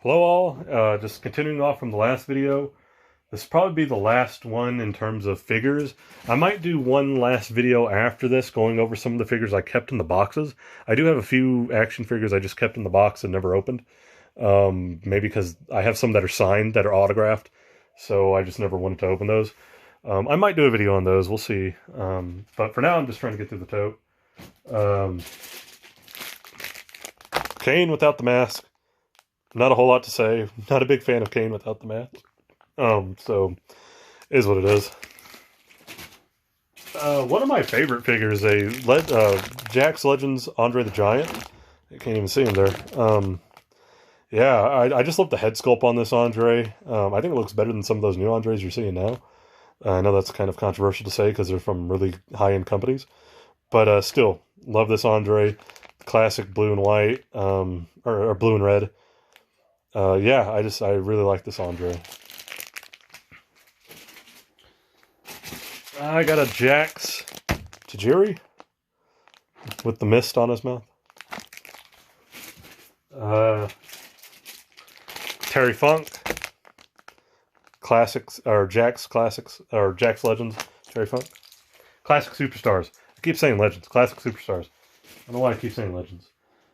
Hello all, just continuing off from the last video. This will probably be the last one in terms of figures. I might do one last video after this going over some of the figures I kept in the boxes. I do have a few action figures I just kept in the box and never opened. Maybe because I have some that are signed, that are autographed, so I just never wanted to open those. I might do a video on those, we'll see. But for now I'm just trying to get through the tote. Kane without the mask. Not a whole lot to say. Not a big fan of Kane without the mask. So, is what it is. One of my favorite figures, Jakks Legends Andre the Giant. You can't even see him there. Yeah, I just love the head sculpt on this Andre. I think it looks better than some of those new Andres you're seeing now. I know that's kind of controversial to say because they're from really high-end companies. But still, love this Andre. Classic blue and white, or blue and red. Yeah, I really like this Andre. I got a Jakks Tajiri with the mist on his mouth. Terry Funk, Classics, or Jakks Classics, or Jakks Legends, Terry Funk. Classic Superstars. I keep saying Legends, Classic Superstars. I don't know why I keep saying Legends.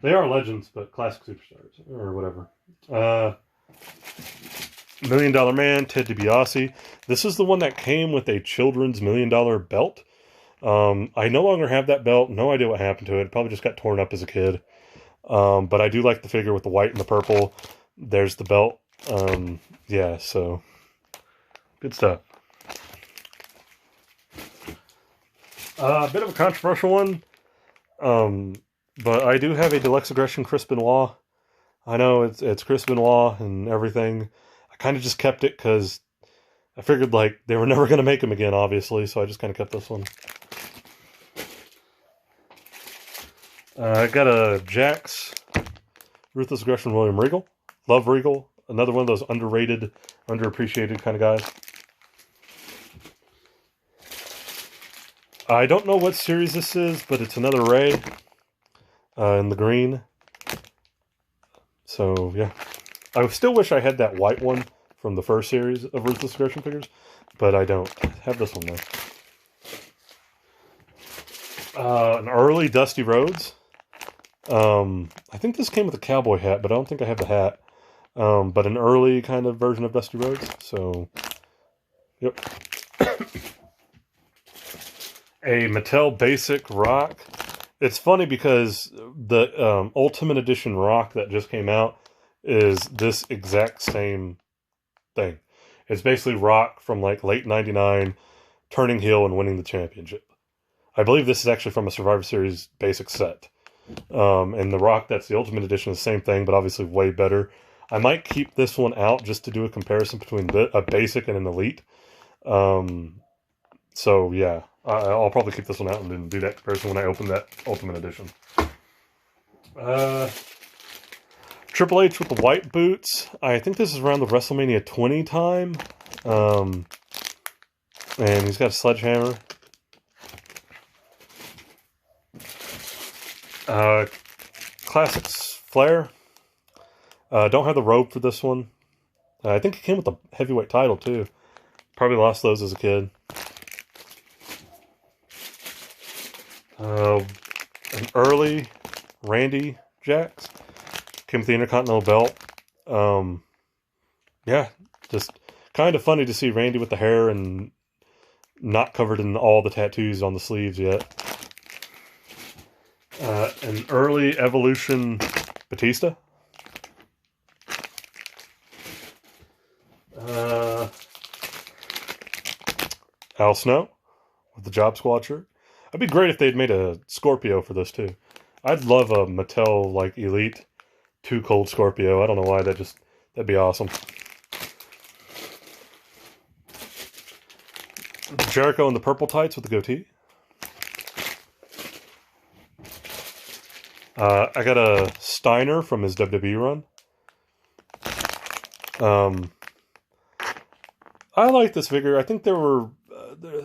They are Legends, but Classic Superstars, or whatever. $1 Million Man, Ted DiBiase. This is the one that came with a children's $1 Million belt. I no longer have that belt. No idea what happened to it. It probably just got torn up as a kid. But I do like the figure with the white and the purple. There's the belt. Yeah, so good stuff. A bit of a controversial one. But I do have a Deluxe Aggression Chris Benoit. I know it's Chris Benoit and everything. I kind of just kept it because I figured like they were never going to make him again, obviously, so I just kind of kept this one. I got a Jakks Ruthless Aggression William Regal. Love Regal. Another one of those underrated, underappreciated kind of guys. I don't know what series this is, but it's another Ray in the green. So, yeah. I still wish I had that white one from the first series of Ruthless Aggression figures, but I don't. I have this one, though. An early Dusty Rhodes. I think this came with a cowboy hat, but I don't think I have the hat. But an early kind of version of Dusty Rhodes. So, yep. A Mattel Basic Rock. It's funny because the Ultimate Edition Rock that just came out is this exact same thing. It's basically Rock from like late '99 turning heel and winning the championship. I believe this is actually from a Survivor Series basic set. And the Rock that's the Ultimate Edition is the same thing, but obviously way better. I might keep this one out just to do a comparison between a basic and an elite. So yeah, I'll probably keep this one out and then do that comparison when I open that Ultimate Edition. Triple H with the white boots. I think this is around the WrestleMania 20 time. And he's got a sledgehammer. Classics Flair. Don't have the robe for this one. I think it came with a heavyweight title too. Probably lost those as a kid. An early Randy Jakks. Came with the Intercontinental belt. Yeah, just kind of funny to see Randy with the hair and not covered in all the tattoos on the sleeves yet. An early Evolution Batista. Al Snow with the Job Squad shirt. It'd be great if they'd made a Scorpio for this too. I'd love a Mattel like Elite 2 Cold Scorpio. I don't know why, that'd be awesome. Jericho in the purple tights with the goatee. I got a Steiner from his WWE run. I like this figure. I think there were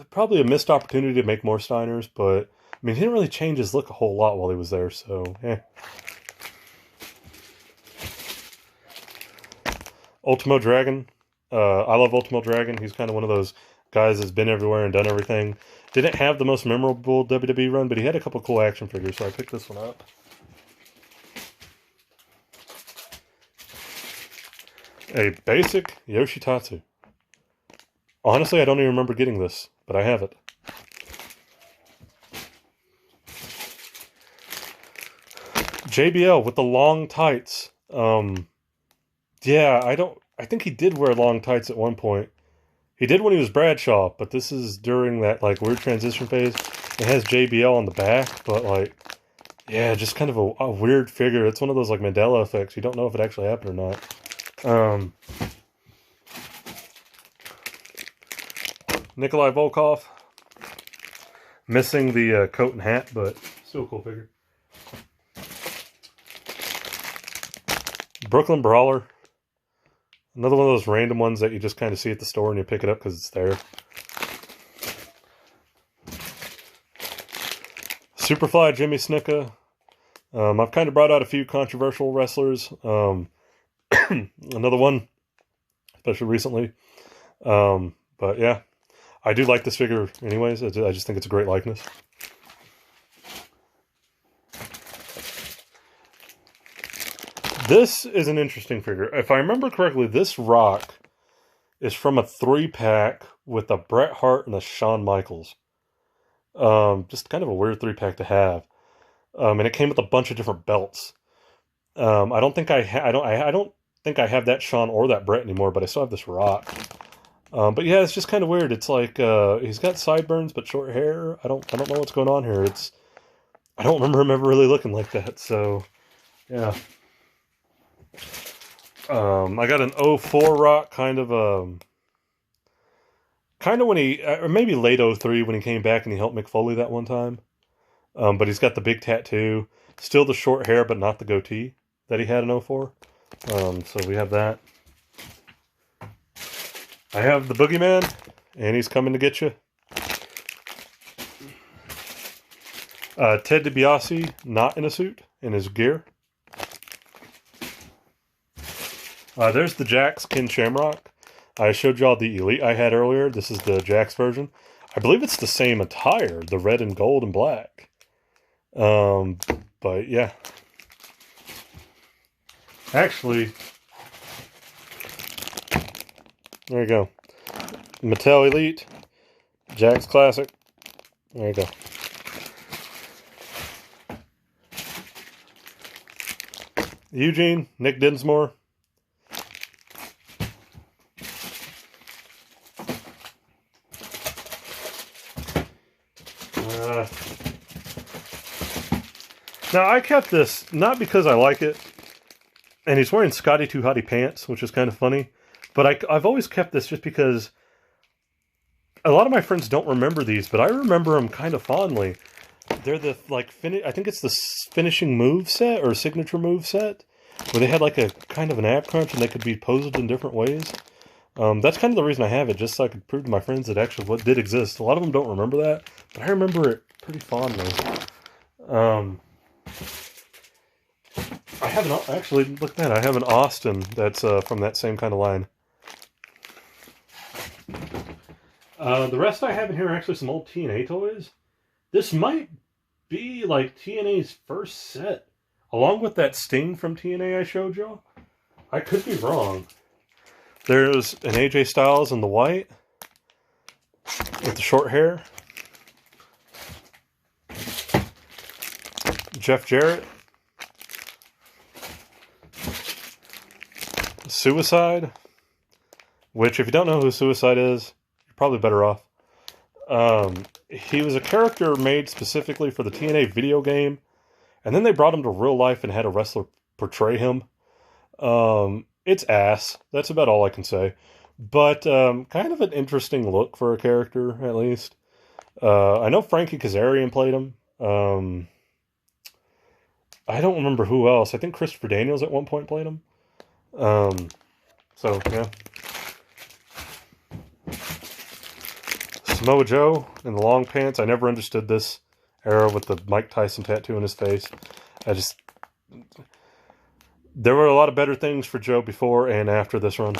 probably a missed opportunity to make more Steiners, but I mean, he didn't really change his look a whole lot while he was there, so, eh. Ultimo Dragon. I love Ultimo Dragon. He's kind of one of those guys that's been everywhere and done everything. Didn't have the most memorable WWE run, but he had a couple cool action figures, so I picked this one up. A basic Yoshitatsu. Honestly, I don't even remember getting this, but I have it. JBL with the long tights. Yeah, I think he did wear long tights at one point. He did when he was Bradshaw, but this is during that, like, weird transition phase. It has JBL on the back, but, like, yeah, just kind of a weird figure. It's one of those, like, Mandela effects. You don't know if it actually happened or not. Nikolai Volkov. Missing the coat and hat, but still a cool figure. Brooklyn Brawler. Another one of those random ones that you just kind of see at the store and you pick it up because it's there. Superfly Jimmy Snuka. I've kind of brought out a few controversial wrestlers. Another one, especially recently. But yeah, I do like this figure anyways. I just think it's a great likeness. This is an interesting figure. If I remember correctly, this Rock is from a 3-pack with a Bret Hart and a Shawn Michaels. Just kind of a weird 3-pack to have. And it came with a bunch of different belts. I don't think I don't think I have that Shawn or that Bret anymore, but I still have this Rock. But yeah, it's just kind of weird. It's like he's got sideburns but short hair. I don't know what's going on here. I don't remember him ever really looking like that. So yeah. I got an 04 Rock, kind of when he, or maybe late 03 when he came back and he helped Mick Foley that one time. But he's got the big tattoo, still the short hair, but not the goatee that he had in 04. So we have that. I have the Boogeyman, and he's coming to get you. Ted DiBiase, not in a suit, in his gear. There's the Jax Ken Shamrock. I showed y'all the Elite I had earlier. This is the Jax version. I believe it's the same attire, the red and gold and black. But yeah. Actually, there you go. Mattel Elite, Jax Classic. There you go. Eugene, Nick Dinsmore. Now, I kept this, not because I like it, and he's wearing Scotty 2 Hotty pants, which is kind of funny, but I've always kept this just because a lot of my friends don't remember these, but I remember them kind of fondly. They're the, like, I think it's the finishing move set, or signature move set, where they had, like, a kind of an ab crunch, and they could be posed in different ways. That's kind of the reason I have it, just so I could prove to my friends that actually what did exist. A lot of them don't remember that, but I remember it pretty fondly. I have actually, look at that, I have an Austin that's from that same kind of line. The rest I have in here are actually some old TNA toys. This might be like TNA's first set, along with that Sting from TNA I showed y'all. I could be wrong. There's an AJ Styles in the white, with the short hair. Jeff Jarrett. Suicide, which if you don't know who Suicide is, you're probably better off. He was a character made specifically for the TNA video game, and then they brought him to real life and had a wrestler portray him. It's ass. That's about all I can say. But kind of an interesting look for a character, at least. I know Frankie Kazarian played him. I don't remember who else. I think Christopher Daniels at one point played him. So, yeah. Samoa Joe in the long pants. I never understood this era with the Mike Tyson tattoo on his face. there were a lot of better things for Joe before and after this run.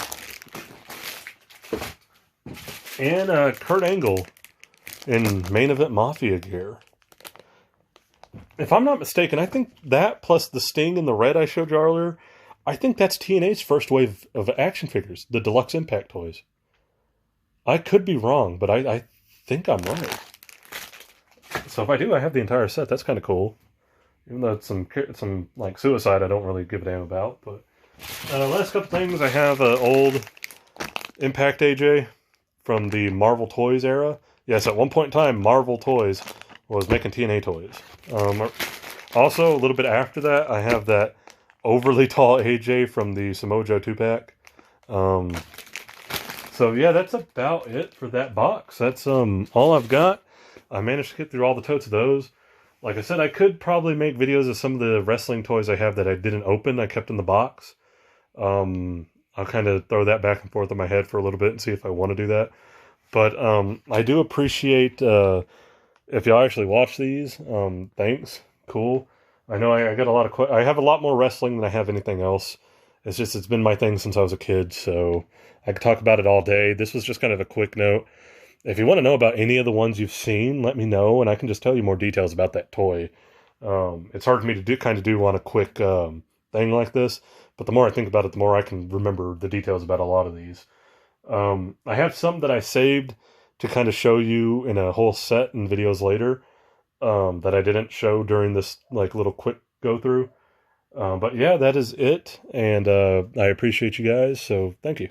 And Kurt Angle in Main Event Mafia gear. If I'm not mistaken, I think that plus the Sting in the red I showed you earlier, I think that's TNA's first wave of action figures, the Deluxe Impact toys. I could be wrong, but I think I'm right. So if I do, I have the entire set. That's kind of cool. Even though it's some like Suicide I don't really give a damn about. But last couple things, I have an old Impact AJ from the Marvel Toys era. Yes, at one point in time, Marvel Toys was making TNA toys. Also, a little bit after that, I have that overly tall AJ from the Samoa Joe 2-pack. So yeah, that's about it for that box. That's all I've got. I managed to get through all the totes of those. Like I said, I could probably make videos of some of the wrestling toys I have that I didn't open, I kept in the box. I'll kind of throw that back and forth in my head for a little bit and see if I want to do that. But I do appreciate if y'all actually watch these. Thanks. Cool. I know I got a lot of I have a lot more wrestling than I have anything else. It's been my thing since I was a kid, so I could talk about it all day. This was just kind of a quick note. If you want to know about any of the ones you've seen, let me know, and I can just tell you more details about that toy. It's hard for me to do on a quick thing like this, but the more I think about it, the more I can remember the details about a lot of these. I have some that I saved to kind of show you in a whole set in videos later that I didn't show during this like little quick go through. But yeah, that is it, and I appreciate you guys, so thank you.